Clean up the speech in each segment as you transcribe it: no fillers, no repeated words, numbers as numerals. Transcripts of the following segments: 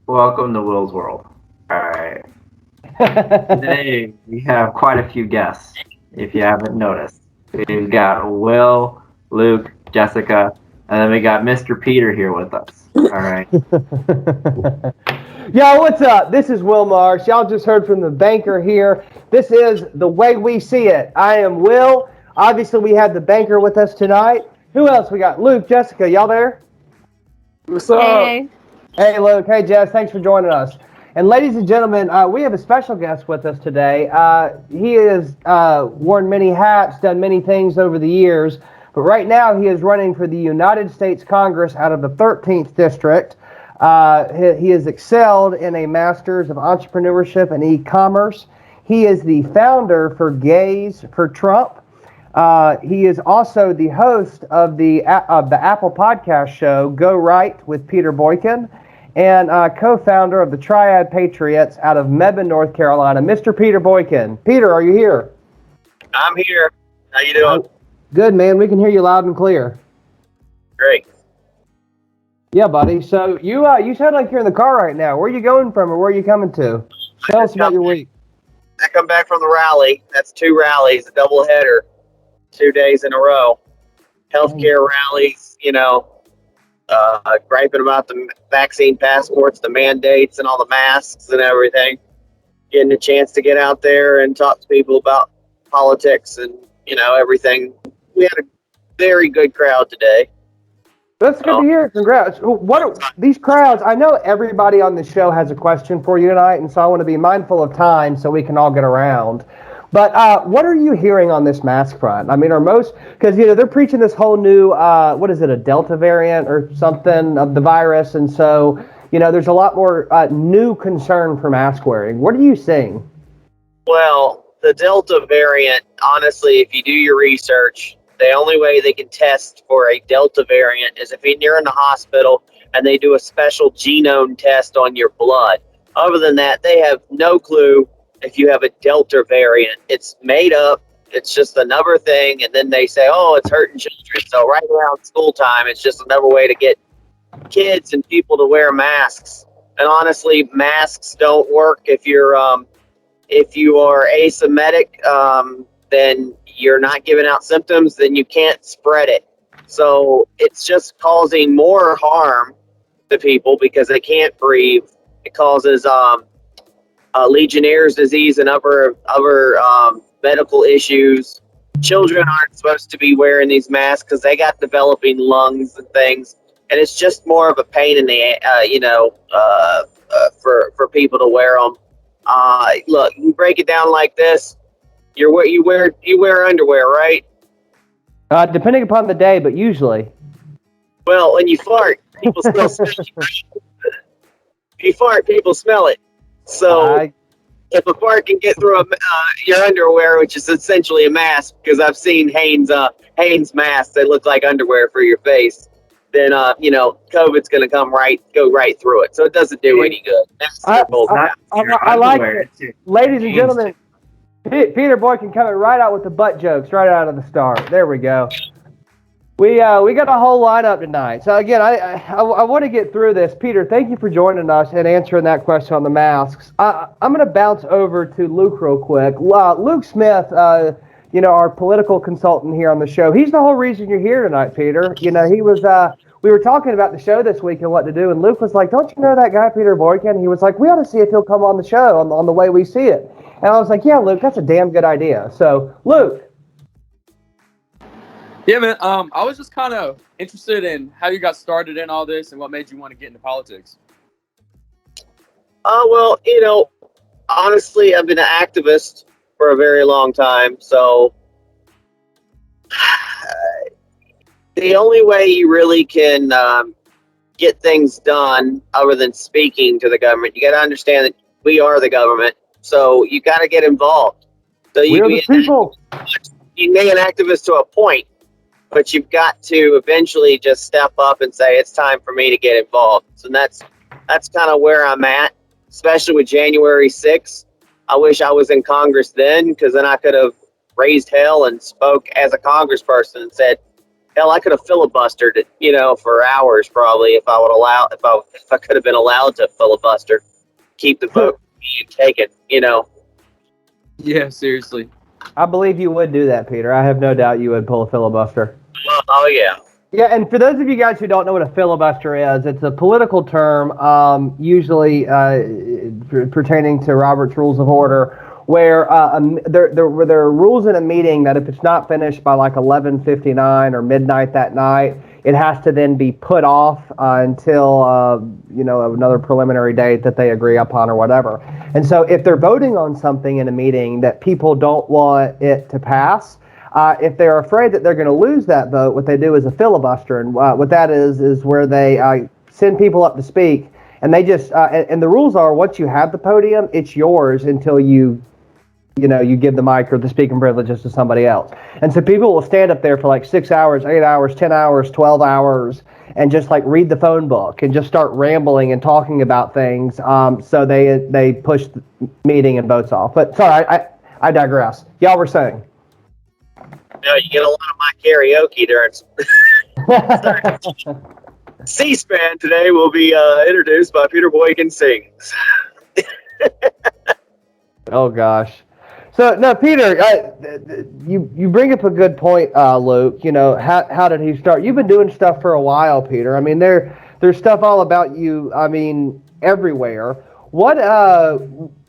Welcome to Will's World. All right. Today we have quite a few guests, if you haven't noticed. We've got Will, Luke, Jessica, and then we got Mr. Peter here with us. All right. Yo, what's up? This is Will Marsh. Y'all just heard from the banker here. This is The Way We See It. I am Will. Obviously, we have the banker with us tonight. Who else? We got Luke, Jessica. Y'all there? What's up? Hey. Hey, Luke. Hey, Jess. Thanks for joining us. And ladies and gentlemen, we have a special guest with us today. He has worn many hats, done many things over the years, but right now he is running for the United States Congress out of the 13th District. He has excelled in a Master's of Entrepreneurship and E-Commerce. He is the founder for Gays for Trump. He is also the host of the Apple podcast show, Go Right with Peter Boykin, and co-founder of the Triad Patriots out of Mebane, North Carolina, Mr. Peter Boykin. Peter, are you here? I'm here. How you doing? Good, man. We can hear you loud and clear. Great. Yeah, buddy. So you sound like you're in the car right now. Where are you going from, or where are you coming to? Tell us about your week. I come back from the rally. That's 2 rallies, a doubleheader, 2 days in a row. Healthcare rallies, griping about the vaccine passports, the mandates, and all the masks and everything. Getting a chance to get out there and talk to people about politics and, everything. We had a very good crowd today. That's good to hear. Congrats. What are these crowds? I know everybody on the show has a question for you tonight, and so I want to be mindful of time so we can all get around. But what are you hearing on this mask front? I mean, because they're preaching this whole new what is it, a Delta variant or something of the virus, and so there's a lot more new concern for mask wearing. What are you seeing? Well, the Delta variant, honestly, if you do your research, the only way they can test for a Delta variant is if you're in the hospital and they do a special genome test on your blood. Other than that, they have no clue if you have a Delta variant. It's made up. It's just another thing. And then they say, oh, it's hurting children. So right around school time, it's just another way to get kids and people to wear masks. And honestly, masks don't work if you are asymmetric, then you're not giving out symptoms, then you can't spread it. So it's just causing more harm to people because they can't breathe. It causes Legionnaire's disease and other medical issues. Children aren't supposed to be wearing these masks because they got developing lungs and things, and it's just more of a pain in the for people to wear them. Look, you break it down like this: you wear underwear, right? Depending upon the day, but usually. Well, when you fart, people smell it. If you fart, people smell it. So if a fart can get through your underwear, which is essentially a mask, because I've seen Hanes masks that look like underwear for your face, then COVID's going to go right through it. So it doesn't do any good. I like it, ladies and gentlemen. Peter Boykin coming right out with the butt jokes right out of the start. There we go. We got a whole lineup tonight. So again, I want to get through this. Peter, thank you for joining us and answering that question on the masks. I'm going to bounce over to Luke real quick. Luke Smith, our political consultant here on the show. He's the whole reason you're here tonight, Peter. He was. We were talking about the show this week and what to do, and Luke was like, "Don't you know that guy, Peter Boykin?" He was like, "We ought to see if he'll come on the show on the way we see it." And I was like, "Yeah, Luke, that's a damn good idea." So, Luke. Yeah, man. I was just kind of interested in how you got started in all this and what made you want to get into politics. Well, honestly, I've been an activist for a very long time. So the only way you really can get things done other than speaking to the government, you got to understand that we are the government. So you got to get involved. So you can be an activist to a point, but you've got to eventually just step up and say, it's time for me to get involved. So that's kind of where I'm at, especially with January 6th. I wish I was in Congress then, because then I could have raised hell and spoke as a congressperson and said, hell, I could have filibustered it, for hours probably if I could have been allowed to filibuster, keep the vote being taken, Yeah, seriously. I believe you would do that, Peter. I have no doubt you would pull a filibuster. Oh yeah. Yeah, and for those of you guys who don't know what a filibuster is, it's a political term, usually pertaining to Robert's Rules of Order, where there are rules in a meeting that if it's not finished by like 11:59 or midnight that night, it has to then be put off until another preliminary date that they agree upon or whatever. And so if they're voting on something in a meeting that people don't want it to pass, if they're afraid that they're going to lose that vote, what they do is a filibuster, and what that is where they send people up to speak, and they just and the rules are once you have the podium, it's yours until you give the mic or the speaking privileges to somebody else. And so people will stand up there for like 6 hours, 8 hours, 10 hours, 12 hours, and just like read the phone book and just start rambling and talking about things. So they push the meeting and votes off. But sorry, I digress. Y'all were saying. No, you get a lot of my karaoke during. C-SPAN today will be introduced by Peter Boykin Sings. Oh gosh. So no, Peter, you bring up a good point, Luke. How did he start? You've been doing stuff for a while, Peter. I mean, there's stuff all about you. I mean, everywhere. What,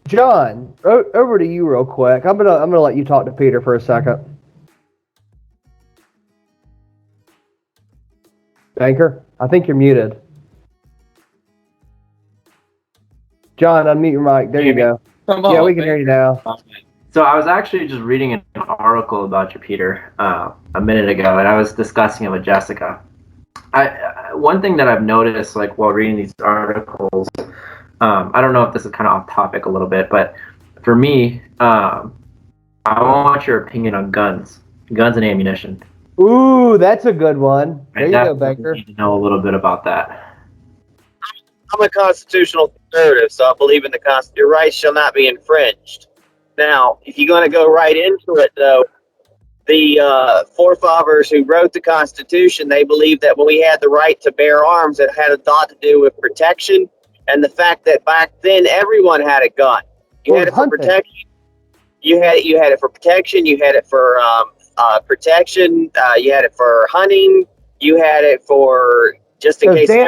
John? Over to you real quick. I'm gonna let you talk to Peter for a second. Banker, I think you're muted. John, unmute your mic. There you go. Yeah, we can hear you now. So I was actually just reading an article about you, Peter, a minute ago, and I was discussing it with Jessica. One thing that I've noticed, like while reading these articles, I don't know if this is kind of off topic a little bit, but for me, I want your opinion on guns and ammunition. Ooh, that's a good one. There you go, Banker. I need to know a little bit about that. I'm a constitutional conservative, so I believe in the Constitution. Your rights shall not be infringed. Now, if you're going to go right into it, though, the forefathers who wrote the Constitution, they believed that when we had the right to bear arms, it had a lot to do with protection, and the fact that back then everyone had a gun. You had it for protection. You had it for protection. You had it for protection. You had it for hunting. You had it for just in case you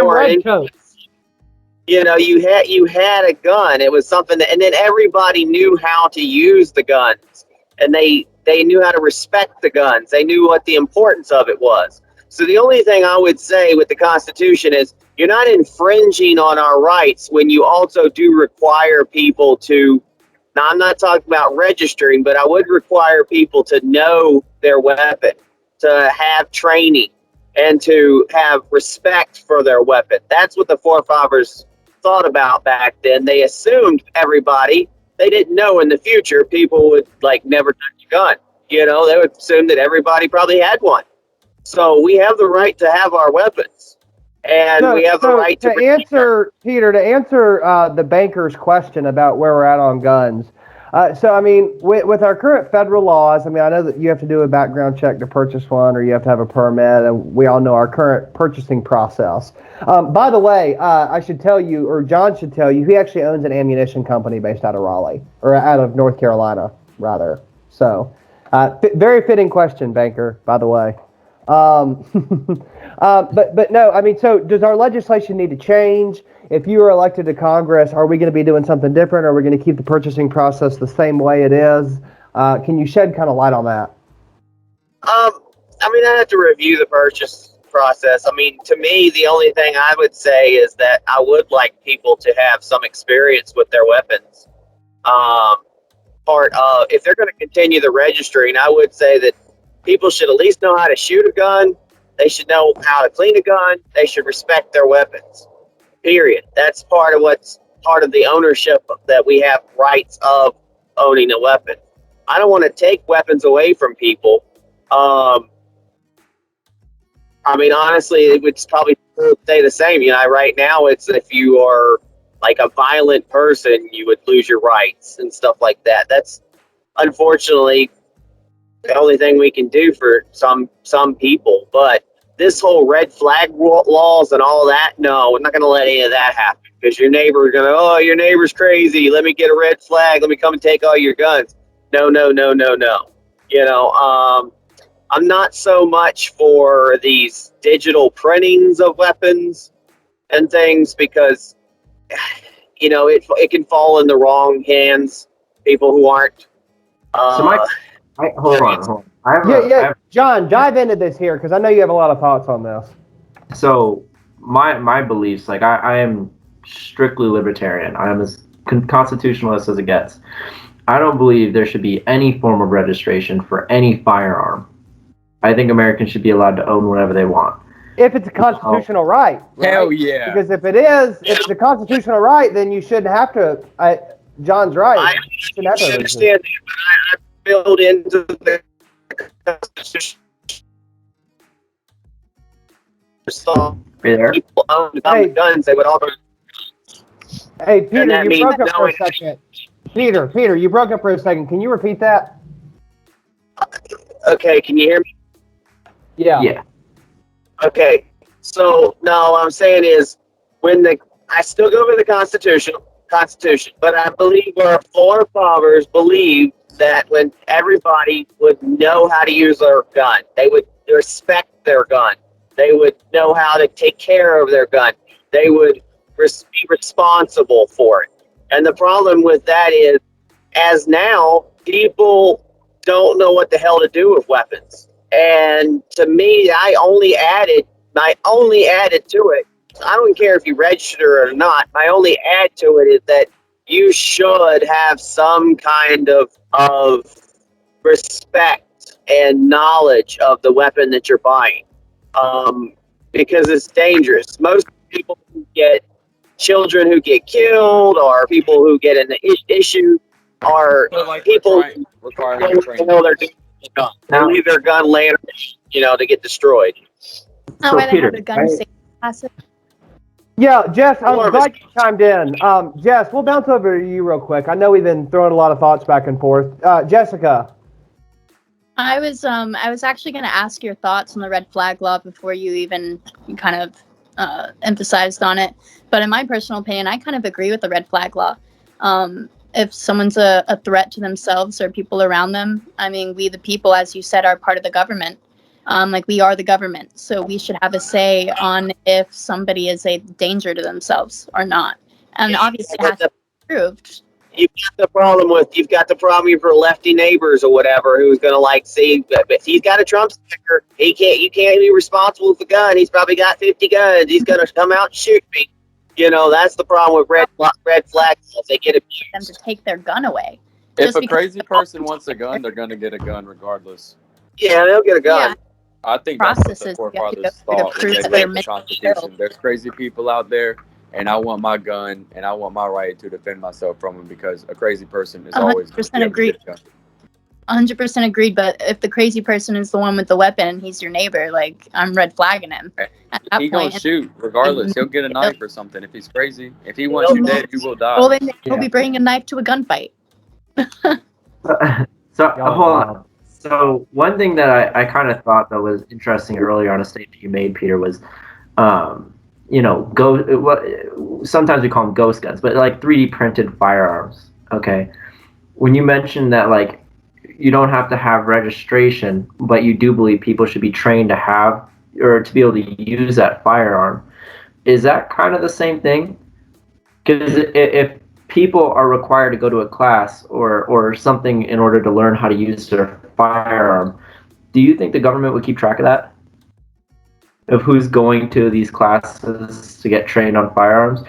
had a gun. It was something that, and then everybody knew how to use the guns, and they knew how to respect the guns. They knew what the importance of it was. So the only thing I would say with the Constitution is you're not infringing on our rights when you also do require people to. Now, I'm not talking about registering, but I would require people to know their weapon, to have training, and to have respect for their weapon. That's what the forefathers thought about back then. They assumed everybody. They didn't know in the future people would never touch a gun. They would assume that everybody probably had one. So we have the right to have our weapons. And we have the right to answer, Peter, to answer the banker's question about where we're at on guns. So, I mean, with our current federal laws, I mean, I know that you have to do a background check to purchase one, or you have to have a permit, and we all know our current purchasing process. By the way, I should tell you, or John should tell you, he actually owns an ammunition company based out of Raleigh, or out of North Carolina, rather. So, very fitting question, banker, by the way. But no, I mean, so does our legislation need to change? If you are elected to Congress, are we going to be doing something different? Or are we going to keep the purchasing process the same way it is? Can you shed kind of light on that? I mean, I have to review the purchase process. I mean, to me, the only thing I would say is that I would like people to have some experience with their weapons. If they're going to continue the registering, I would say that people should at least know how to shoot a gun. They should know how to clean a gun. They should respect their weapons. Period. That's part of the ownership that we have rights of owning a weapon. I don't want to take weapons away from people. I mean, honestly, it would probably stay the same. Right now, it's if you are like a violent person, you would lose your rights and stuff like that. That's unfortunately the only thing we can do for some people. But this whole red flag laws and all that, no, we're not going to let any of that happen, because your neighbor is going to, oh, your neighbor's crazy, let me get a red flag, let me come and take all your guns. No, no, no, no, no. You know, I'm not so much for these digital printings of weapons and things, because, you know, it can fall in the wrong hands. People who aren't. Hold on. John, dive into this here, because I know you have a lot of thoughts on this. So my beliefs, like I am strictly libertarian. I am as constitutionalist as it gets. I don't believe there should be any form of registration for any firearm. I think Americans should be allowed to own whatever they want. If it's a constitutional right. Hell yeah. Because if it's a constitutional right, then you shouldn't have to. John's right. I understand that, but I build into the Constitution. People own guns, they would all. Hey, Peter, you broke up for a second. Peter, you broke up for a second. Can you repeat that? Okay, can you hear me? Yeah. Okay, so no, what I'm saying is, I still go with the Constitution, but I believe our forefathers believed that when everybody would know how to use their gun, they would respect their gun, they would know how to take care of their gun, they would be responsible for it. And the problem with that is, as now, people don't know what the hell to do with weapons. And to me, I only added to it. I don't care if you register or not. My only add to it is that you should have some kind of respect and knowledge of the weapon that you're buying, because it's dangerous. Most people who get children who get killed, or people who get in the issue, are people who know they're doing gun. They leave their gun laying, to get destroyed. Oh, why they have a gun safety class? Yeah, Jess, I'm glad you chimed in. Jess, we'll bounce over to you real quick. I know we've been throwing a lot of thoughts back and forth. Jessica. I was actually going to ask your thoughts on the red flag law before you even kind of emphasized on it. But in my personal opinion, I kind of agree with the red flag law. If someone's a threat to themselves or people around them, I mean, we the people, as you said, are part of the government. We are the government, so we should have a say on if somebody is a danger to themselves or not. And obviously, it has to be proved. You've got the problem for lefty neighbors or whatever, who's going to see, if he's got a Trump sticker, you can't be responsible for the gun. He's probably got 50 guns. He's going to come out and shoot me. That's the problem with red flags. They get abused. Them to take their gun away. If a crazy person wants a gun, they're going to get a gun regardless. Yeah, they'll get a gun. Yeah. I think that's what the forefathers thought when they made the Constitution. There's crazy people out there, and I want my gun, and I want my right to defend myself from them, because a crazy person is always 100% agreed. 100% agreed. But if the crazy person is the one with the weapon and he's your neighbor, I'm red flagging him. At that He gonna shoot regardless. He'll get a knife or something. If he's crazy, if he wants you dead, you will die. Well, then he'll be bringing a knife to a gunfight. So hold on. So one thing that I kind of thought that was interesting earlier on a statement you made, Peter, was, sometimes we call them ghost guns, but 3D printed firearms. Okay, when you mentioned that you don't have to have registration, but you do believe people should be trained to have or to be able to use that firearm, is that kind of the same thing? Because if people are required to go to a class or something in order to learn how to use their firearm, do you think the government would keep track of that? Of who's going to these classes to get trained on firearms?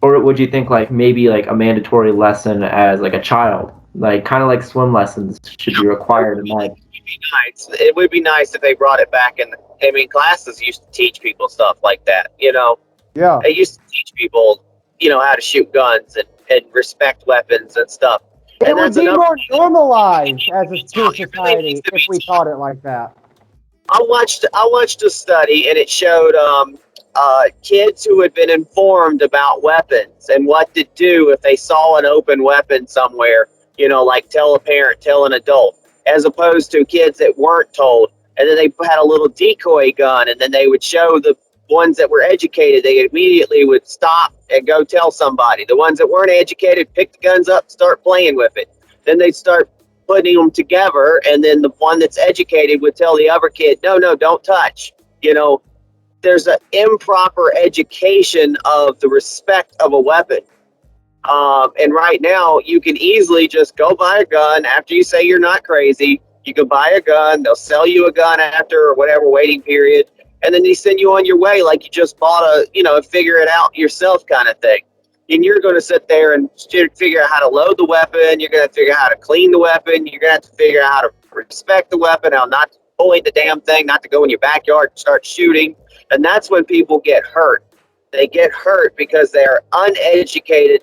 Or would you think maybe a mandatory lesson as a child? Kind of like swim lessons should be required in life. It would be nice if they brought it back classes used to teach people stuff like that, Yeah. They used to teach people, how to shoot guns and respect weapons and stuff. It would be more normalized as a society if we taught it like that. I watched a study, and it showed kids who had been informed about weapons and what to do if they saw an open weapon somewhere, like tell a parent, tell an adult, as opposed to kids that weren't told. And then they had a little decoy gun, and then they would show the ones that were educated. They immediately would stop and go tell somebody. The ones that weren't educated, pick the guns up, start playing with it. Then they'd start putting them together, and then the one that's educated would tell the other kid, no, don't touch. There's an improper education of the respect of a weapon. And right now, you can easily just go buy a gun after you say you're not crazy. You can buy a gun. They'll sell you a gun after or whatever waiting period. And then they send you on your way like you just bought figure it out yourself kind of thing. And you're going to sit there and figure out how to load the weapon. You're going to figure out how to clean the weapon. You're going to have to figure out how to respect the weapon, how not to point the damn thing, not to go in your backyard and start shooting. And that's when people get hurt. They get hurt because they are uneducated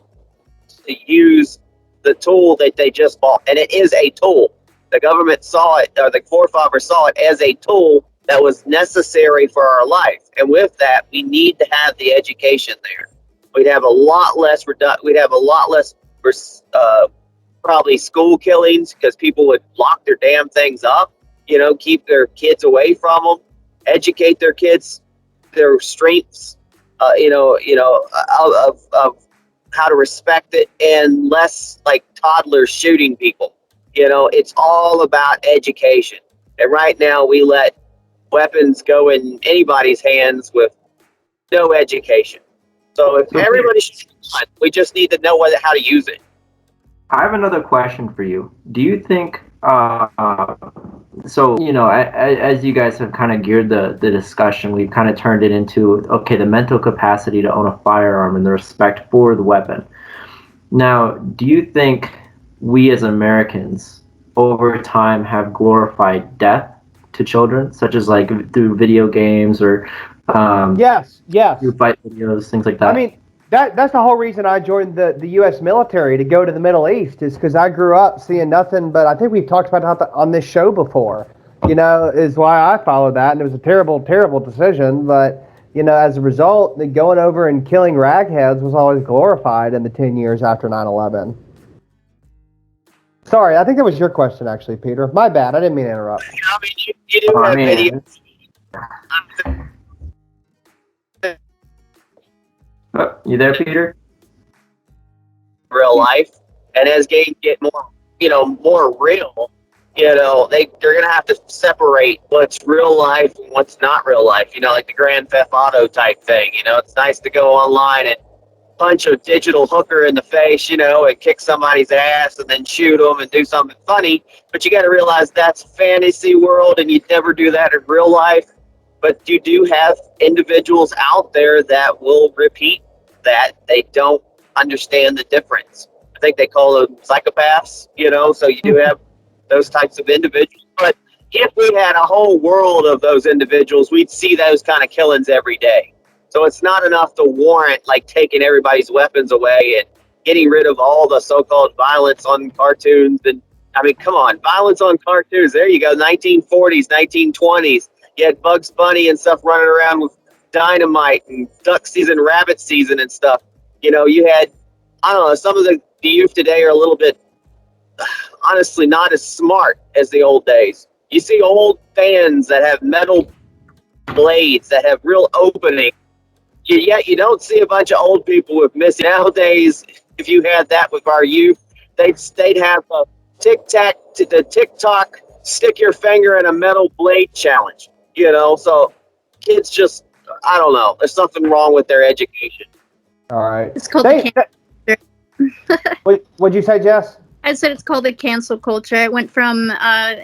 to use the tool that they just bought. And it is a tool. The government saw it, or the forefathers saw it as a tool that was necessary for our life. And with that, we need to have the education there. We'd have a lot less probably school killings, because people would lock their damn things up, keep their kids away from them, educate their kids, their strengths, of how to respect it, and less like toddlers shooting people. It's all about education. And right now we let weapons go in anybody's hands with no education. So if everybody should, we just need to know how to use it. I have another question for you. Do you think, as you guys have kind of geared the discussion, we've kind of turned it into, okay, the mental capacity to own a firearm and the respect for the weapon. Now, do you think we as Americans over time have glorified death to children, such as like through video games or yes, through fight videos, things like that? I mean, that's the whole reason I joined the U.S. military, to go to the Middle East, is because I grew up seeing nothing but, I think we've talked about it on this show before, is why I followed that. And it was a terrible, terrible decision. But, as a result, going over and killing ragheads was always glorified in the 10 years after 9/11. Sorry, I think that was your question, actually, Peter. My bad. I didn't mean to interrupt. I mean, you do have videos. You there, Peter? Real life, and as games get more real, they're gonna have to separate what's real life and what's not real life. Like the Grand Theft Auto type thing. It's nice to go online and punch a digital hooker in the face, and kick somebody's ass and then shoot them and do something funny. But you got to realize that's fantasy world, and you'd never do that in real life. But you do have individuals out there that will repeat that. They don't understand the difference. I think they call them psychopaths, so you do have those types of individuals. But if we had a whole world of those individuals, we'd see those kind of killings every day. So it's not enough to warrant like taking everybody's weapons away and getting rid of all the so-called violence on cartoons. And I mean, come on, violence on cartoons. There you go, 1940s, 1920s. You had Bugs Bunny and stuff running around with dynamite and duck season, rabbit season and stuff. You had, I don't know, some of the youth today are a little bit, honestly, not as smart as the old days. You see old fans that have metal blades that have real opening. Yet you don't see a bunch of old people with missing. Nowadays, if you had that with our youth, they'd have a the TikTok stick your finger in a metal blade challenge. So kids just, I don't know. There's something wrong with their education. All right. It's called What'd you say, Jess? I said it's called a cancel culture. It went from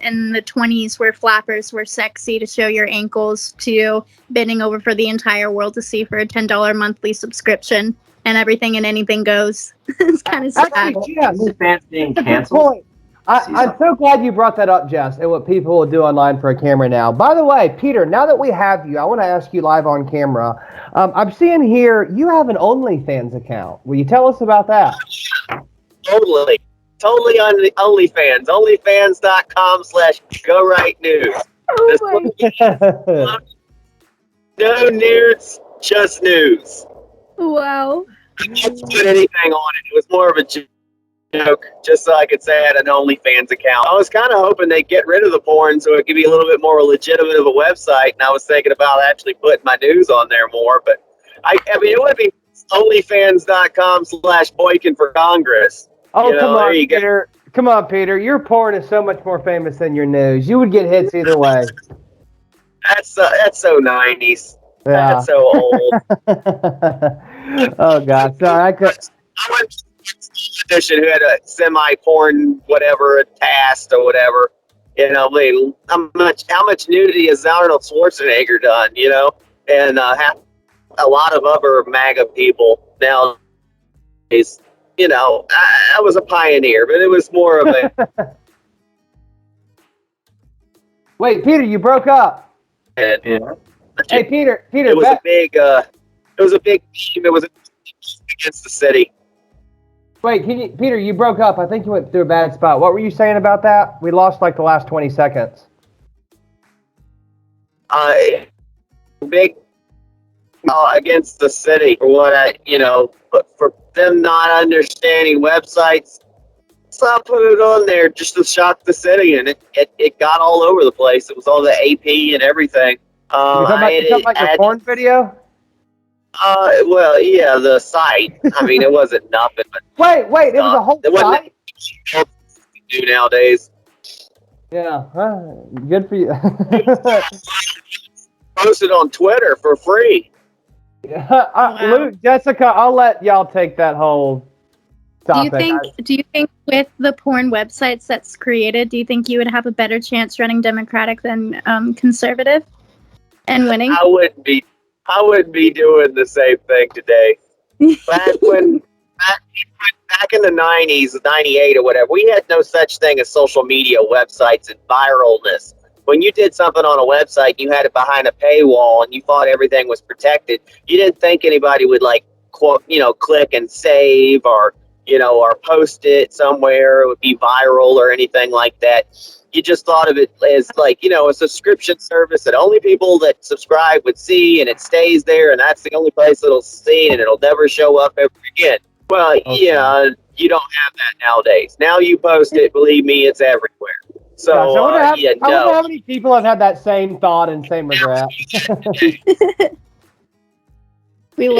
in the 20s where flappers were sexy to show your ankles to bending over for the entire world to see for a $10 monthly subscription, and everything and anything goes. It's kind of sad. Yes. Fans being canceled. I'm so glad you brought that up, Jess, and what people will do online for a camera now. By the way, Peter, now that we have you, I want to ask you live on camera. I'm seeing here you have an OnlyFans account. Will you tell us about that? Totally on the OnlyFans. OnlyFans.com/GoRightNews. Oh No nudes, Just news. Wow. I didn't put anything on it. It was more of a joke, just so I could say I had an OnlyFans account. I was kind of hoping they'd get rid of the porn so it could be a little bit more legitimate of a website, and I was thinking about actually putting my news on there more, but I mean, it would be onlyfans.com/Boykin for Congress. Oh, You know, come there on, you go. Peter. Come on, Peter. Your porn is so much more famous than your news. You would get hits either way. That's so 90s. Yeah. That's so old. Oh, God. Sorry, I could. I went to a edition who had a semi-porn whatever, a cast or whatever. You know, I mean, how much nudity has Arnold Schwarzenegger done? You know, and a lot of other MAGA people nowadays. You know, I was a pioneer, but it was more of a. Wait, Peter, you broke up. Yeah. Hey, Peter. It was a big. It was a big team. It was against the city. Wait, Peter, you broke up. I think you went through a bad spot. What were you saying about that? We lost like the last 20 seconds. Big against the city for what but for them not understanding websites. So I put it on there just to shock the city, and it got all over the place. It was all the AP and everything. You talking about your porn video? Well, yeah, the site. I mean, it wasn't nothing, but Wait, it was a whole site? It do nowadays. Yeah, good for you. Posted on Twitter for free. Luke, Jessica, I'll let y'all take that whole topic. Do you think with the porn websites that's created, do you think you would have a better chance running Democratic than conservative and winning? I wouldn't be doing the same thing today. Back in the 90s, 98 or whatever, we had no such thing as social media websites and viralness. When you did something on a website, you had it behind a paywall and you thought everything was protected. You didn't think anybody would click and save or post it somewhere. It would be viral or anything like that. You just thought of it as a subscription service that only people that subscribe would see, and it stays there, and that's the only place it'll see, and it'll never show up ever again. Well, okay. Yeah, you don't have that nowadays. Now you post it, believe me, it's everywhere. So, I wonder how many people have had that same thought and same regret. I would do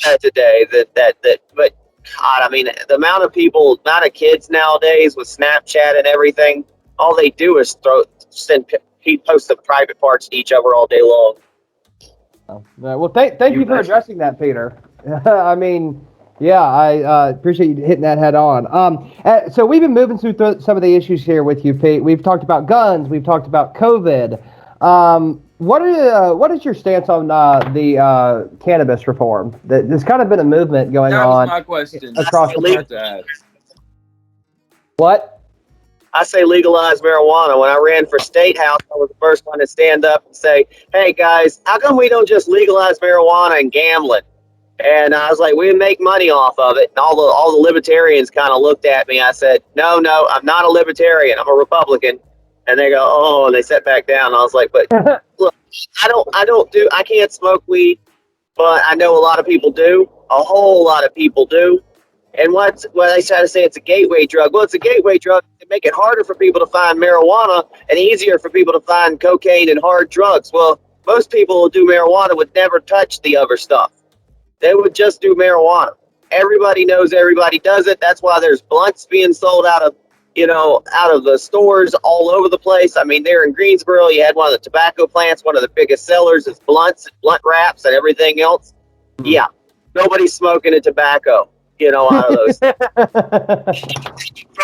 that today. But God, I mean, the amount of kids nowadays with Snapchat and everything, all they do is post the private parts to each other all day long. Well, thank you for addressing that, Peter. I mean, yeah, I appreciate you hitting that head on. So we've been moving through some of the issues here with you, Pete. We've talked about guns. We've talked about COVID. What is your stance on the cannabis reform? There's kind of been a movement going on. That was my question. Across the What? I say legalize marijuana. When I ran for state house, I was the first one to stand up and say, "Hey guys, how come we don't just legalize marijuana and gambling?" And I was like, "We make money off of it." And all the libertarians kind of looked at me. I said, "No, I'm not a libertarian. I'm a Republican." And they go, "Oh," and they sat back down. I was like, "But look, I can't smoke weed, but I know a lot of people do. A whole lot of people do. And what they try to say it's a gateway drug. Well, it's a gateway drug to make it harder for people to find marijuana and easier for people to find cocaine and hard drugs. Well, most people who do marijuana would never touch the other stuff. They would just do marijuana. Everybody knows everybody does it. That's why there's blunts being sold out of the stores all over the place. I mean, there in Greensboro, you had one of the tobacco plants. One of the biggest sellers is blunts, blunt wraps, and everything else. Yeah, nobody's smoking a tobacco. Out of those.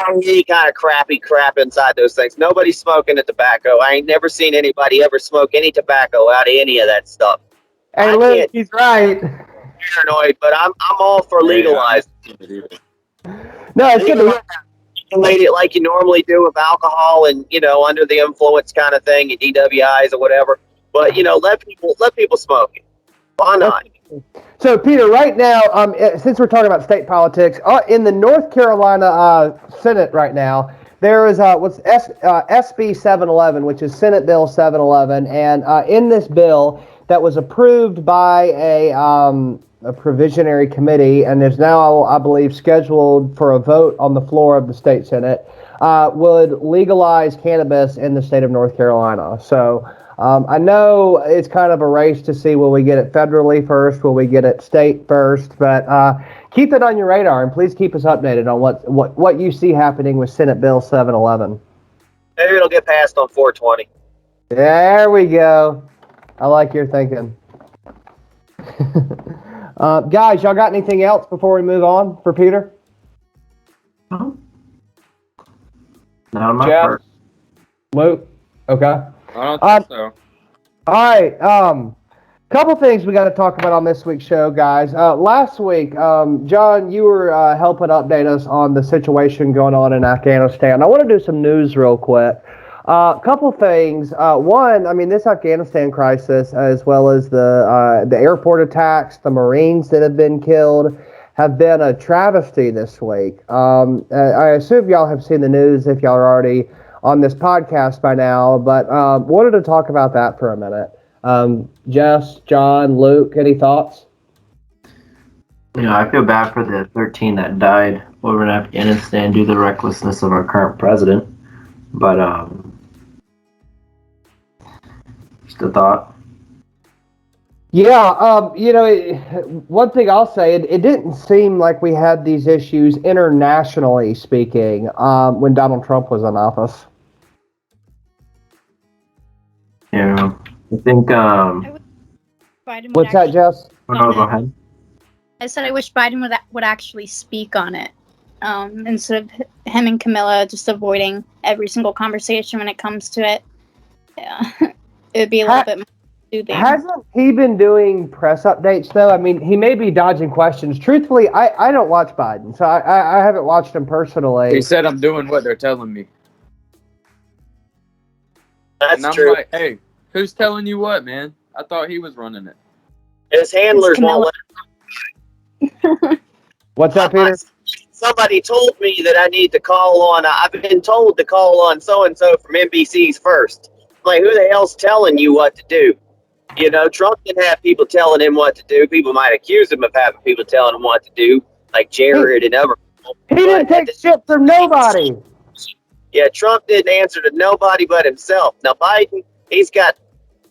Any kind of crappy crap inside those things. Nobody's smoking a tobacco. I ain't never seen anybody ever smoke any tobacco out of any of that stuff. Hey, Luke, he's right. Paranoid, but I'm all for legalizing. No, it's good to regulate it like you normally do with alcohol and under the influence kind of thing, and DWIs or whatever. But let people smoke it. Why not? So, Peter, right now, since we're talking about state politics, in the North Carolina Senate right now, there is SB 711, which is Senate Bill 711, and in this bill, that was approved by a provisionary committee and is now, I believe, scheduled for a vote on the floor of the state Senate, would legalize cannabis in the state of North Carolina. So I know it's kind of a race to see, will we get it federally first, will we get it state first, but keep it on your radar and please keep us updated on what you see happening with Senate Bill 711. Maybe it'll get passed on 420. There we go. I like your thinking. Guys, y'all got anything else before we move on for Peter? No. Not on my Jeff? part. Luke? Okay. I don't think so. All right. Couple things we got to talk about on this week's show, guys. Last week, John, you were helping update us on the situation going on in Afghanistan. I want to do some news real quick. Couple things. One, I mean, this Afghanistan crisis, as well as the airport attacks, the Marines that have been killed, have been a travesty this week. I assume y'all have seen the news if y'all are already on this podcast by now, but wanted to talk about that for a minute. Jess, John, Luke, any thoughts? I feel bad for the 13 that died over in Afghanistan due to the recklessness of our current president. But just a thought. Yeah, one thing I'll say, it didn't seem like we had these issues internationally speaking when Donald Trump was in office. Yeah, I think. Biden would What's that, Jess? Oh, no, go ahead. I said I wish Biden would actually speak on it instead of him and Camilla just avoiding every single conversation when it comes to it. Yeah, it would be a little bit more soothing. Hasn't he been doing press updates, though? I mean, he may be dodging questions. Truthfully, I don't watch Biden, so I haven't watched him personally. He said, I'm doing what they're telling me. That's and I'm true. like, hey, who's telling you what, man? I thought he was running it. His handlers won't let. What's that, Peter? Somebody told me that I need to call on. I've been told to call on so and so from NBC's first. Like, who the hell's telling you what to do? Trump didn't have people telling him what to do. People might accuse him of having people telling him what to do, like Jared and other people. He didn't take shit from nobody. Yeah, Trump didn't answer to nobody but himself. Now, Biden, he's got,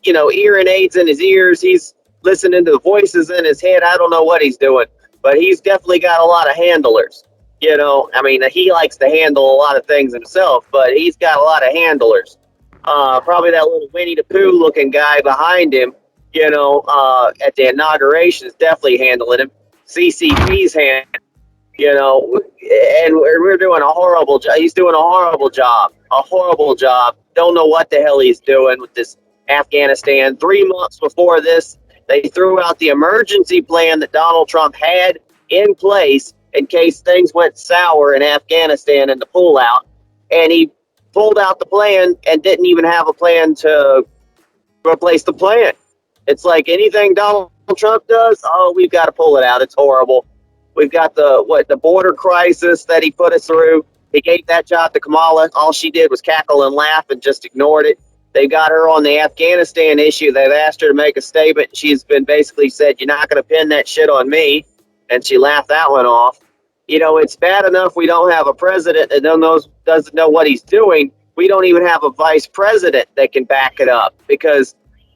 hearing aids in his ears. He's listening to the voices in his head. I don't know what he's doing, but he's definitely got a lot of handlers. I mean, he likes to handle a lot of things himself, but he's got a lot of handlers. Probably that little Winnie the Pooh looking guy behind him, at the inauguration is definitely handling him. CCP's hand, and we're doing a horrible job. He's doing a horrible job. Don't know what the hell he's doing with this Afghanistan. 3 months before this, they threw out the emergency plan that Donald Trump had in place in case things went sour in Afghanistan and the pullout. And he pulled out the plan and didn't even have a plan to replace the plan. It's like anything Donald Trump does, we've got to pull it out. It's horrible. We've got the border crisis that he put us through. He gave that job to Kamala. All she did was cackle and laugh and just ignored it. They got her on the Afghanistan issue. They've asked her to make a statement. She's been basically said, you're not going to pin that shit on me. And she laughed that one off. It's bad enough we don't have a president that doesn't know what he's doing. We don't even have a vice president that can back it up because,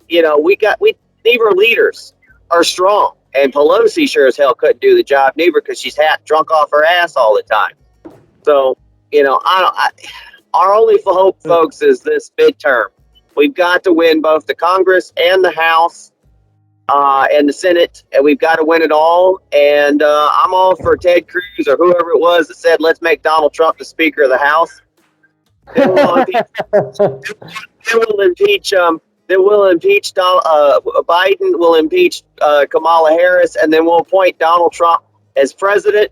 neither leaders are strong. And Pelosi sure as hell couldn't do the job neither because she's drunk off her ass all the time. So, our only hope, folks, is this midterm. We've got to win both the Congress and the House and the Senate, and we've got to win it all. And I'm all for Ted Cruz or whoever it was that said, let's make Donald Trump the Speaker of the House. They will impeach Biden, will impeach Kamala Harris, and then we'll appoint Donald Trump as president.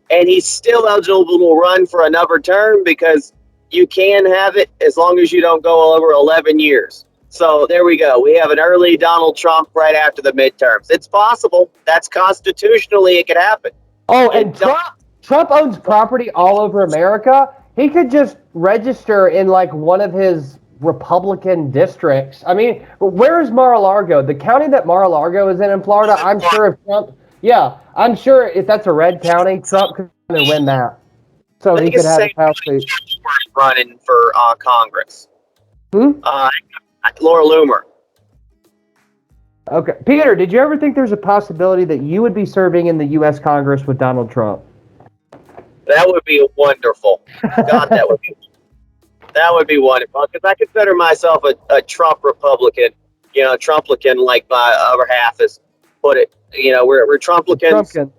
And he's still eligible to run for another term because you can have it as long as you don't go over 11 years. So there we go. We have an early Donald Trump right after the midterms. It's possible. That's constitutionally, it could happen. Oh, and Trump owns property all over America. He could just register in like one of his Republican districts. I mean, where is Mar-a-Lago? The county that Mar-a-Lago is in Florida, I'm sure if Trump, I'm sure if that's a red county, Trump could win that. So he could have his house seat. Running for Congress. Hmm? Laura Loomer. Okay. Peter, did you ever think there's a possibility that you would be serving in the U.S. Congress with Donald Trump? That would be wonderful. God, that would be wonderful. Because I consider myself a Trump Republican. You know, Trumplican, like my other half has put it. You know, we're Trumplicans.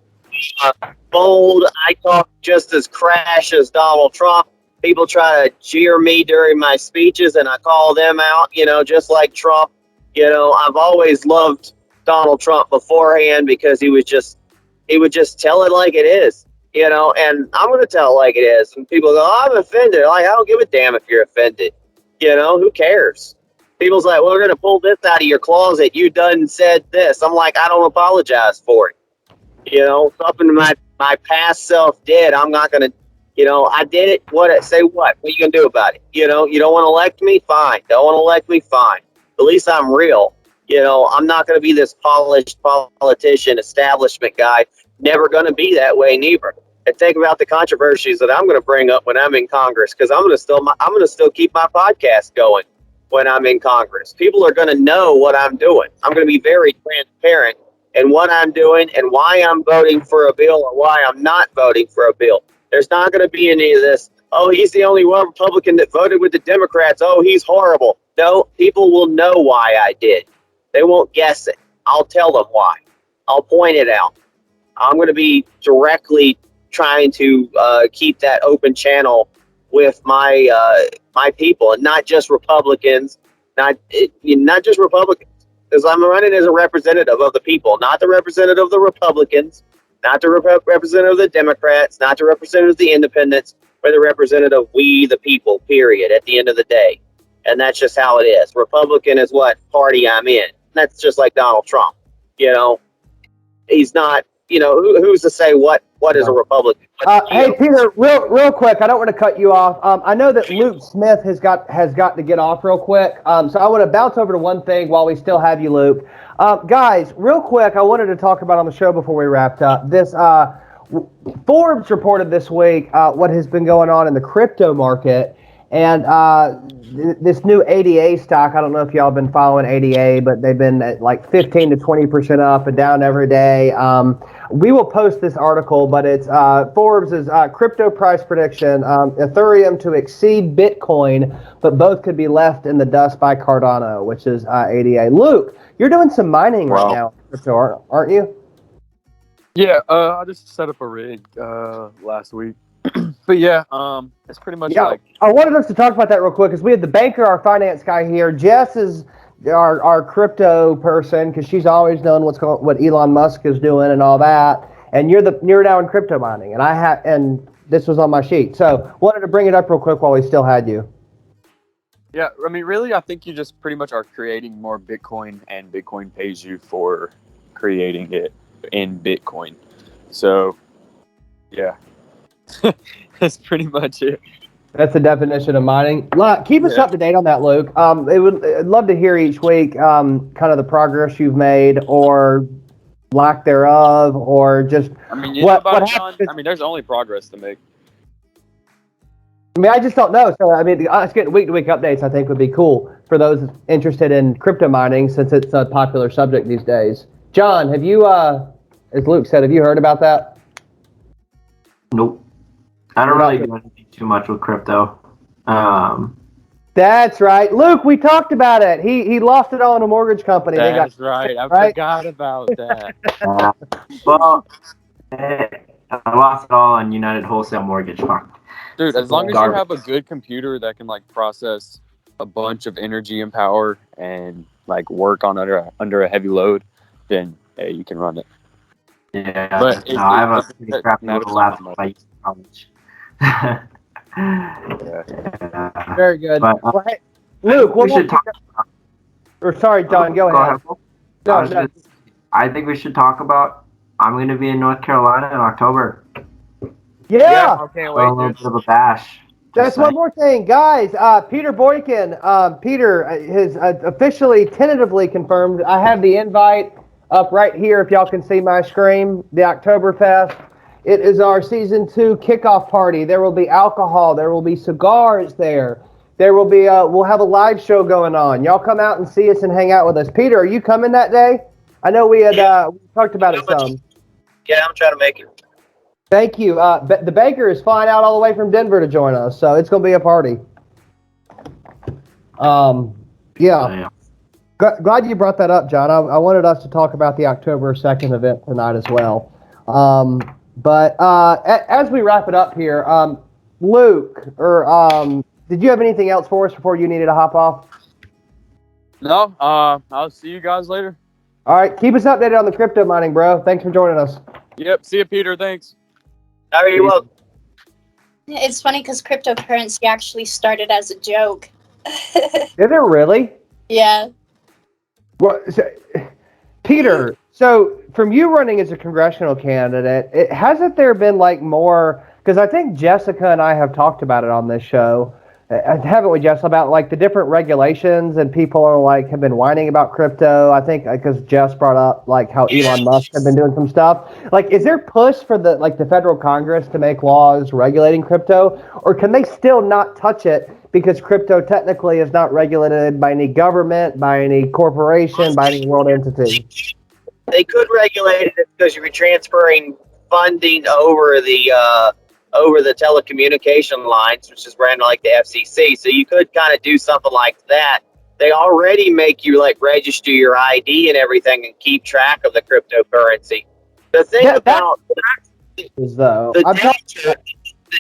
Bold. I talk just as crash as Donald Trump. People try to jeer me during my speeches, and I call them out. You know, just like Trump. You know, I've always loved Donald Trump beforehand because he would just tell it like it is, you know, and I'm going to tell it like it is. And people go, oh, I'm offended. Like, I don't give a damn if you're offended. You know, who cares? People's like, well, we're going to pull this out of your closet. You done said this. I'm like, I don't apologize for it. You know, something my past self did. I'm not going to, you know, I did it. Say what? What are you going to do about it? You know, you don't want to elect me? Fine. Don't want to elect me? Fine. At least I'm real. You know, I'm not going to be this polished politician, establishment guy. Never going to be that way, neither. And think about the controversies that I'm going to bring up when I'm in Congress, because I'm going to still keep my podcast going when I'm in Congress. People are going to know what I'm doing. I'm going to be very transparent in what I'm doing and why I'm voting for a bill or why I'm not voting for a bill. There's not going to be any of this. Oh, he's the only one Republican that voted with the Democrats. Oh, he's horrible. No, people will know why I did. They won't guess it. I'll tell them why. I'll point it out. I'm going to be directly trying to keep that open channel with my my people, and not just Republicans, not just Republicans, because I'm running as a representative of the people, not the representative of the Republicans, not the representative of the Democrats, not the representative of the independents, but the representative of we the people, period, at the end of the day. And that's just how it is. Republican is what party I'm in. That's just like Donald Trump. You know, he's not, you know, who's to say what is a Republican? Hey, Peter, real quick, I don't want to cut you off. I know that Luke Smith has got to get off real quick. So I want to bounce over to one thing while we still have you, Luke. Guys, real quick, I wanted to talk about on the show before we wrapped up. This Forbes reported this week what has been going on in the crypto market. And this new ADA stock, I don't know if y'all have been following ADA, but they've been at like 15 to 20% up and down every day. We will post this article, but it's Forbes' crypto price prediction, Ethereum to exceed Bitcoin, but both could be left in the dust by Cardano, which is ADA. Luke, you're doing some mining right now, crypto, aren't you? Yeah, I just set up a rig last week. But yeah, it's pretty much like... I wanted us to talk about that real quick because we had the banker, our finance guy here. Jess is our crypto person because she's always known what Elon Musk is doing and all that. And you're now in crypto mining, and this was on my sheet. So wanted to bring it up real quick while we still had you. Yeah, I mean, really, I think you just pretty much are creating more Bitcoin, and Bitcoin pays you for creating it in Bitcoin. So, yeah. That's pretty much it. That's the definition of mining. Keep us up to date on that, Luke. I'd love to hear each week kind of the progress you've made or lack thereof, or just what happened. I mean, there's only progress to make. I mean, I just don't know. So, I mean, us getting week-to-week updates, I think, would be cool for those interested in crypto mining, since it's a popular subject these days. John, have you, as Luke said, have you heard about that? Nope. I don't really do anything too much with crypto. That's right. Luke, we talked about it. He lost it all in a mortgage company. That's right. I forgot about that. Well, I lost it all on United Wholesale Mortgage Fund. Dude, as long as you have a good computer that can like process a bunch of energy and power and like work on under a heavy load, then you can run it. Yeah, but I have a pretty crappy little laptop I use in college. Yeah. Very good. But, hey, Luke, we should talk. Sorry, John, go ahead. No. I think we should talk about. I'm going to be in North Carolina in October. Yeah. Okay, wait. A little bit of a bash. That's one more thing, guys. Peter Boykin. Peter has officially, tentatively confirmed. I have the invite up right here. If y'all can see my screen, the OctoberFest. It is our season 2 kickoff party. There will be alcohol. There will be cigars there. There will be. We'll have a live show going on. Y'all come out and see us and hang out with us. Peter, are you coming that day? I know we had we talked about it some. Yeah, I'm trying to make it. Thank you. The Baker is flying out all the way from Denver to join us, so it's going to be a party. Yeah. Glad you brought that up, John. I wanted us to talk about the October 2nd event tonight as well. But as we wrap it up here, Luke, did you have anything else for us before you needed to hop off? No, I'll see you guys later. All right, keep us updated on the crypto mining, bro. Thanks for joining us. Yep, see you, Peter. Thanks. How are you? Well, It's funny because cryptocurrency actually started as a joke. Is it really? Yeah. Well, Peter, so from you running as a congressional candidate, hasn't there been like more, because I think Jessica and I have talked about it on this show, haven't we, Jess, about like the different regulations, and people are like have been whining about crypto. I think because Jess brought up like how Elon Musk have been doing some stuff. Like, is there push for the federal Congress to make laws regulating crypto, or can they still not touch it because crypto technically is not regulated by any government, by any corporation, by any world entity? they could regulate it because you're transferring funding over the telecommunication lines, which is brand like the FCC. So you could kind of do something like that. They already make you like register your ID and everything and keep track of the cryptocurrency. The thing about the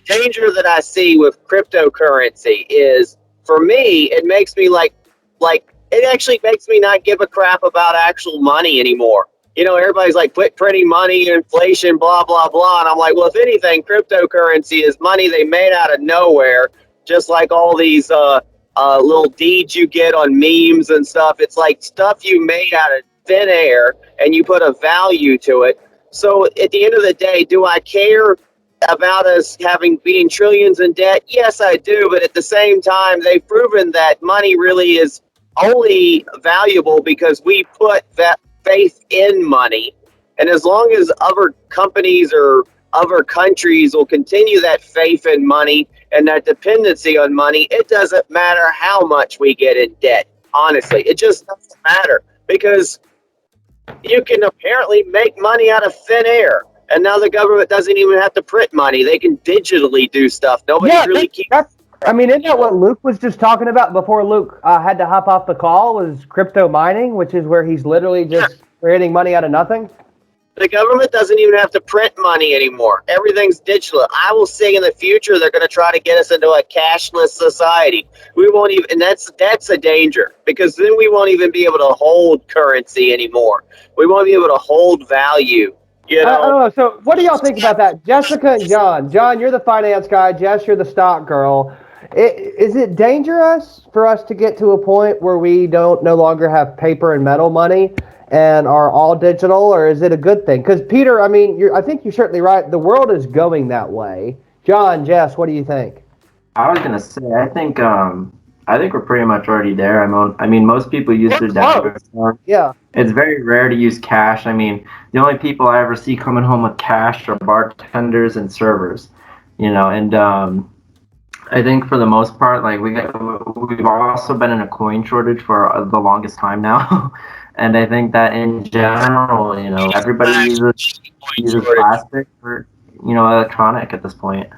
danger that I see with cryptocurrency is, for me, it makes me like it actually makes me not give a crap about actual money anymore. You know, everybody's like, quit printing money, inflation, blah, blah, blah. And I'm like, well, if anything, cryptocurrency is money they made out of nowhere, just like all these little deeds you get on memes and stuff. It's like stuff you made out of thin air and you put a value to it. So at the end of the day, do I care about us being trillions in debt? Yes, I do. But at the same time, they've proven that money really is only valuable because we put that faith in money. And as long as other companies or other countries will continue that faith in money and that dependency on money, it doesn't matter how much we get in debt. Honestly, it just doesn't matter, because you can apparently make money out of thin air. And now the government doesn't even have to print money. They can digitally do stuff. Nobody really keeps... I mean, isn't that what Luke was just talking about before Luke had to hop off the call, was crypto mining, which is where he's literally just creating money out of nothing? The government doesn't even have to print money anymore. Everything's digital. I will say in the future they're going to try to get us into a cashless society. We won't even, and that's a danger, because then we won't even be able to hold currency anymore. We won't be able to hold value. You know? I don't know. So what do y'all think about that? Jessica and John. John, you're the finance guy. Jess, you're the stock girl. Is it dangerous for us to get to a point where we no longer have paper and metal money and are all digital, or is it a good thing? Because Peter, I mean, I think you're certainly right. The world is going that way. John, Jess, what do you think? I was gonna say, I think we're pretty much already there. I mean, most people use their debit card. Yeah. It's very rare to use cash. I mean, the only people I ever see coming home with cash are bartenders and servers. You know, and I think for the most part, like we've also been in a coin shortage for the longest time now. And I think that in general, you know, everybody uses plastic or, you know, electronic at this point.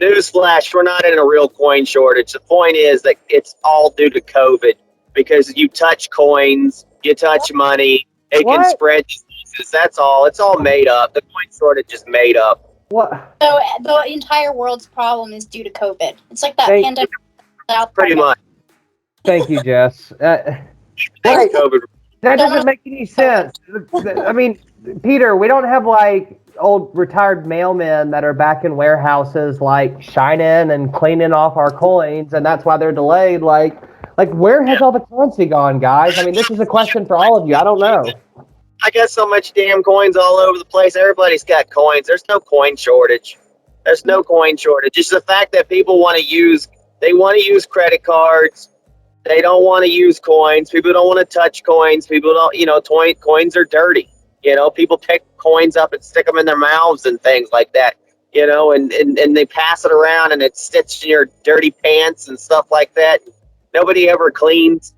Newsflash, we're not in a real coin shortage. The point is that it's all due to COVID, because you touch coins, you touch money, it can spread diseases. That's all. It's all made up. The coin shortage is made up. What? So the entire world's problem is due to COVID. It's like that pandemic. Pretty much. Thank you, Jess. COVID. That doesn't make any sense. I mean, Peter, we don't have like old retired mailmen that are back in warehouses like shining and cleaning off our coins, and that's why they're delayed. Like where has all the currency gone, guys? I mean, this is a question for all of you. I don't know. I got so much damn coins all over the place. Everybody's got coins. There's no coin shortage. There's no coin shortage. Just the fact that people want to use credit cards. They don't want to use coins. People don't want to touch coins. People don't, coins are dirty. People pick coins up and stick them in their mouths and things like that. And they pass it around and it's stitched in your dirty pants and stuff like that. Nobody ever cleans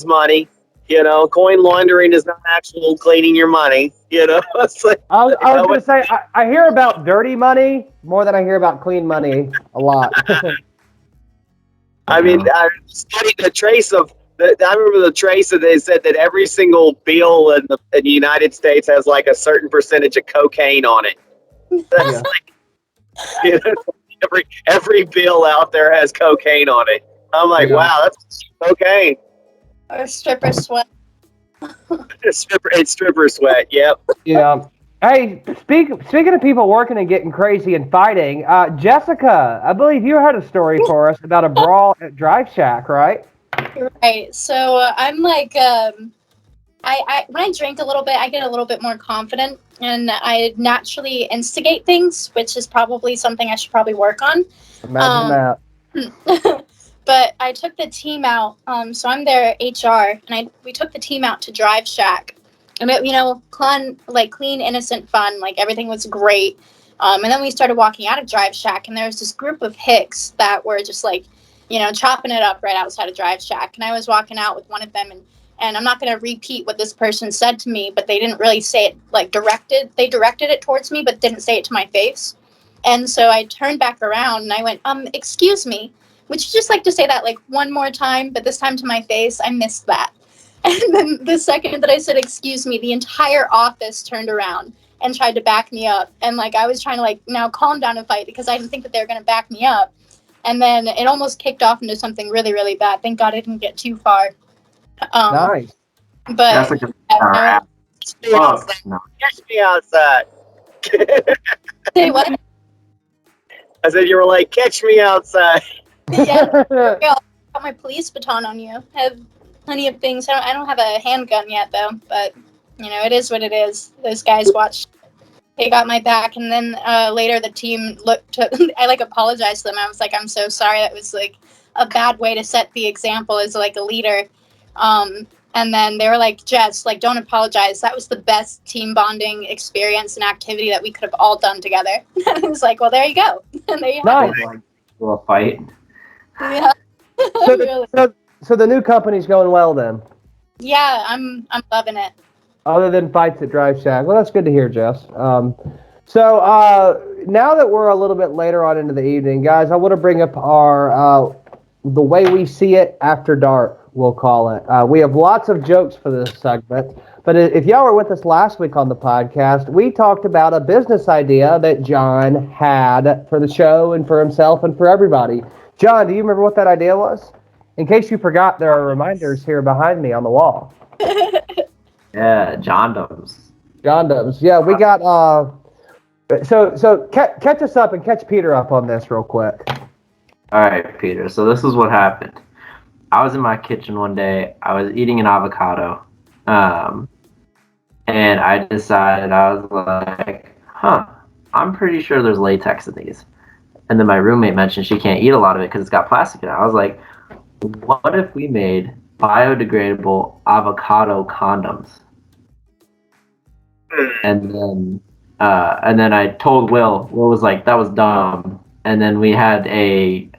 money. Coin laundering is not actual cleaning your money. It's like, I was going to say, I hear about dirty money more than I hear about clean money a lot. I mean, I studied the trace of. I remember the trace that they said that every single bill in the United States has like a certain percentage of cocaine on it. That's like, every bill out there has cocaine on it. I'm like, wow, that's cocaine. Or stripper sweat. It's stripper sweat. Yep. Yeah. Hey, speaking of people working and getting crazy and fighting, Jessica, I believe you had a story for us about a brawl at Drive Shack, right? Right. So I'm like, I when I drink a little bit, I get a little bit more confident, and I naturally instigate things, which is probably something I should probably work on. Imagine that. But I took the team out. So I'm their HR, and we took the team out to Drive Shack. And it, clean, innocent fun. Like, everything was great. And then we started walking out of Drive Shack, and there was this group of hicks that were just like, chopping it up right outside of Drive Shack. And I was walking out with one of them, and I'm not going to repeat what this person said to me, but they didn't really say it they directed it towards me, but didn't say it to my face. And so I turned back around and I went, excuse me, would you just like to say that like one more time, but this time to my face? I missed that. And then the second that I said, excuse me, the entire office turned around and tried to back me up. And like, I was trying to like now calm down and fight because I didn't think that they were going to back me up. And then it almost kicked off into something really, really bad. Thank God I didn't get too far. Nice. But That's like Catch me outside. say what? I said you were like, catch me outside. Yeah, I got my police baton on you. I have plenty of things. I don't have a handgun yet though, but it is what it is. Those guys watched. They got my back, and then later the team I like apologized to them. I was like, I'm so sorry. That was like a bad way to set the example as like a leader. And then they were like, Jess, like, don't apologize. That was the best team bonding experience and activity that we could have all done together. I was like, well, there you go. And there you have it. A fight. Yeah. So the new company's going well then? Yeah, I'm loving it. Other than fights at Drive Shack. Well, that's good to hear, Jess. So now that we're a little bit later on into the evening, guys, I want to bring up our the way we see it after dark, we'll call it. We have lots of jokes for this segment, but if y'all were with us last week on the podcast, we talked about a business idea that John had for the show and for himself and for everybody. John, do you remember what that idea was? In case you forgot, there are reminders here behind me on the wall. Yeah, Jondoms. Jondoms. Yeah, we got so catch us up and catch Peter up on this real quick. All right, Peter. So this is what happened. I was in my kitchen one day. I was eating an avocado, and I decided, I was like, I'm pretty sure there's latex in these. And then my roommate mentioned she can't eat a lot of it because it's got plastic in it. I was like, what if we made biodegradable avocado condoms? And then I told Will was like, that was dumb. And then we had a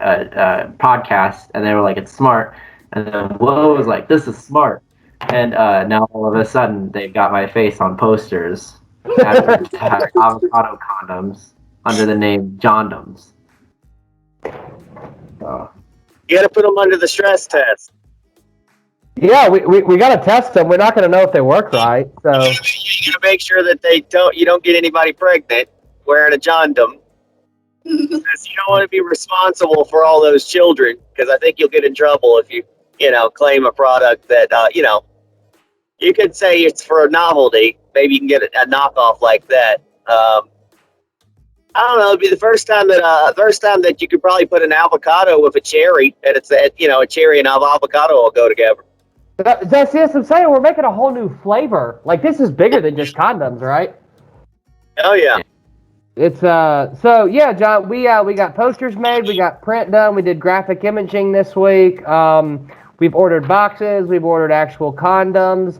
podcast, and they were like, it's smart. And then Will was like, this is smart. And now all of a sudden, they got my face on posters avocado condoms under the name Jondoms. So. You got to put them under the stress test. Yeah, we got to test them. We're not going to know if they work right. So you got to make sure that you don't get anybody pregnant wearing a Jondom. Because you don't want to be responsible for all those children, because I think you'll get in trouble if you claim a product that you could say it's for a novelty. Maybe you can get a knockoff like that. I don't know. It'd be the first time that you could probably put an avocado with a cherry, and it's a cherry and avocado will go together. That's what I'm saying. We're making a whole new flavor. Like, this is bigger than just condoms, right? Oh yeah. It's so yeah, John. We got posters made. We got print done. We did graphic imaging this week. We've ordered boxes. We've ordered actual condoms.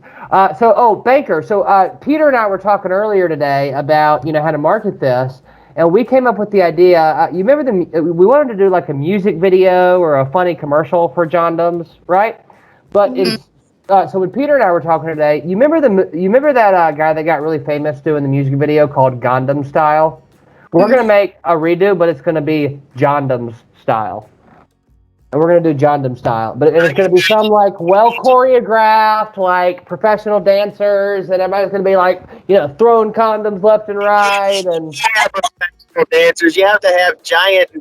Banker. So Peter and I were talking earlier today about how to market this, and we came up with the idea. You remember we wanted to do like a music video or a funny commercial for John Dums, right? But it's so when Peter and I were talking today, you remember that guy that got really famous doing the music video called Gundam Style? We're going to make a redo, but it's going to be Jondum's style. And we're going to do Jondum style. But it's going to be some like well choreographed, like professional dancers, and everybody's going to be like, throwing condoms left and right. And professional dancers, you have to have giant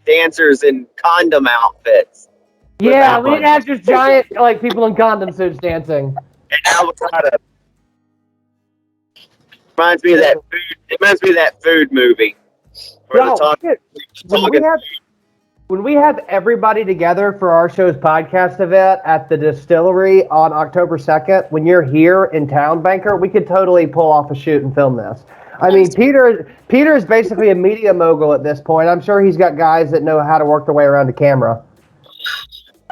dancers in condom outfits. Yeah, we have just giant like people in condom suits dancing. And avocado. Reminds me of that food. It reminds me of that food movie. When we have everybody together for our show's podcast event at the distillery on October 2nd, when you're here in town, Banker, we could totally pull off a shoot and film this. I mean, Peter is basically a media mogul at this point. I'm sure he's got guys that know how to work their way around the camera.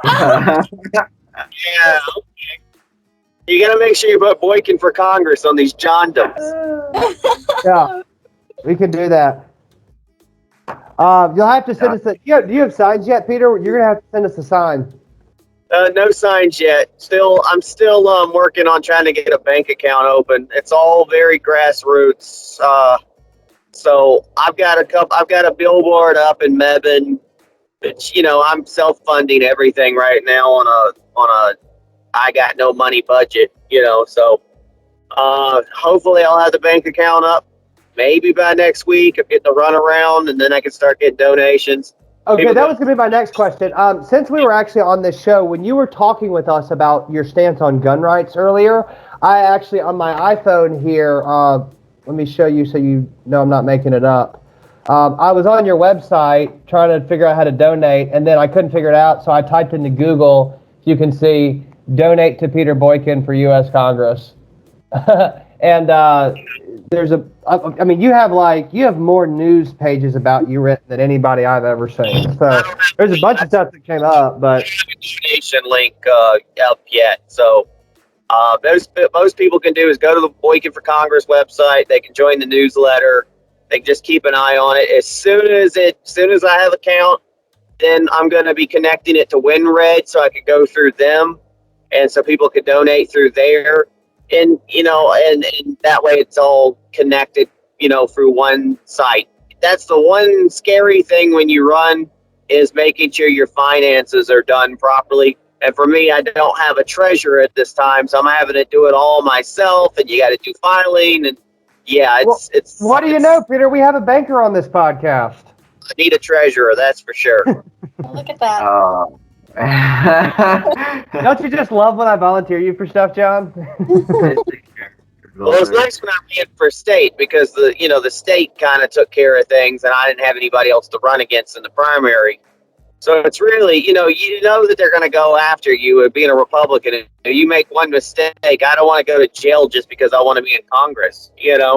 Yeah, okay. You gotta make sure you put Boykin for Congress on these John Dums. Yeah, we can do that. You'll have to send us do you have signs yet, Peter? You're gonna have to send us a sign. No signs yet. I'm still working on trying to get a bank account open. It's all very grassroots. So I've got a billboard up in Mebane. But, I'm self-funding everything right now on a I got no money budget. So hopefully I'll have the bank account up maybe by next week. I'm getting the run around, and then I can start getting donations. Okay, that was going to be my next question. Since we were actually on this show, when you were talking with us about your stance on gun rights earlier, I actually, on my iPhone here, let me show you so you know I'm not making it up. I was on your website trying to figure out how to donate, and then I couldn't figure it out, so I typed into Google. You can see, donate to Peter Boykin for U.S. Congress. And there's you have more news pages about you written than anybody I've ever seen. So there's a bunch of stuff that came up, but donation link up yet. So most people can do is go to the Boykin for Congress website. They can join the newsletter. They can just keep an eye on it. As soon as I have an account, then I'm going to be connecting it to WinRed so I can go through them, and so people can donate through there. And and that way it's all connected, through one site. That's the one scary thing when you run, is making sure your finances are done properly. And for me, I don't have a treasurer at this time, so I'm having to do it all myself. And you got to do filing, and it's. What do you know, Peter? We have a banker on this podcast. I need a treasurer, that's for sure. Look at that. Don't you just love when I volunteer you for stuff, John? Well, it was nice when I ran for state, because the state kind of took care of things, and I didn't have anybody else to run against in the primary. So it's really, you know that they're going to go after you being a Republican. And if you make one mistake, I don't want to go to jail just because I want to be in Congress, Yeah.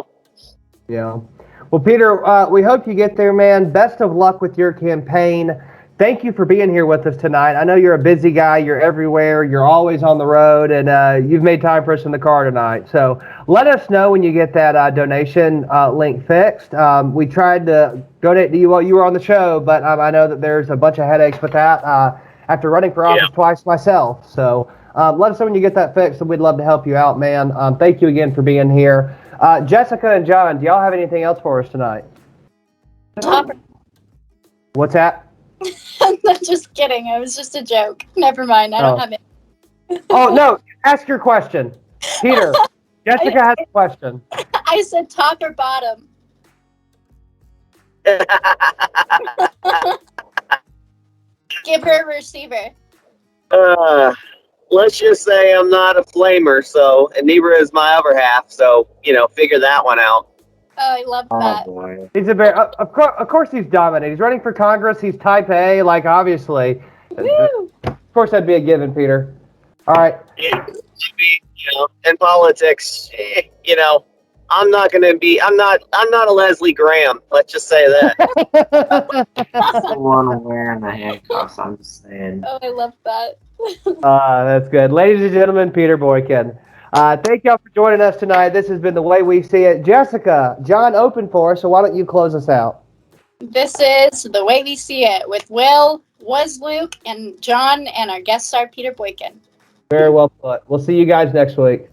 Well, Peter, we hope you get there, man. Best of luck with your campaign. Thank you for being here with us tonight. I know you're a busy guy. You're everywhere. You're always on the road, and you've made time for us in the car tonight. So let us know when you get that donation link fixed. We tried to donate to you while you were on the show, but I know that there's a bunch of headaches with that after running for office twice myself. So let us know when you get that fixed, and we'd love to help you out, man. Thank you again for being here. Jessica and John, do y'all have anything else for us tonight? Topper. What's that? I'm just kidding. It was just a joke. Never mind. I don't have it. Oh, no. Ask your question. Peter, Jessica has a question. I said top or bottom. Give her a receiver. Let's just say I'm not a flamer, and neither is my other half. So, figure that one out. Oh, I love that. Boy. He's a very, of course he's dominant. He's running for Congress. He's type A, obviously. Woo! Of course that'd be a given, Peter. All right. Yeah, in politics, I'm not a Leslie Graham. Let's just say that. The one wearing the handcuffs. I'm just saying. Oh, I love that. That's good. Ladies and gentlemen, Peter Boykin. Thank y'all for joining us tonight. This has been The Way We See It. Jessica, John opened for us, so why don't you close us out? This is The Way We See It with Will, Was Luke, and John, and our guest star, Peter Boykin. Very well put. We'll see you guys next week.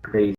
Crazy.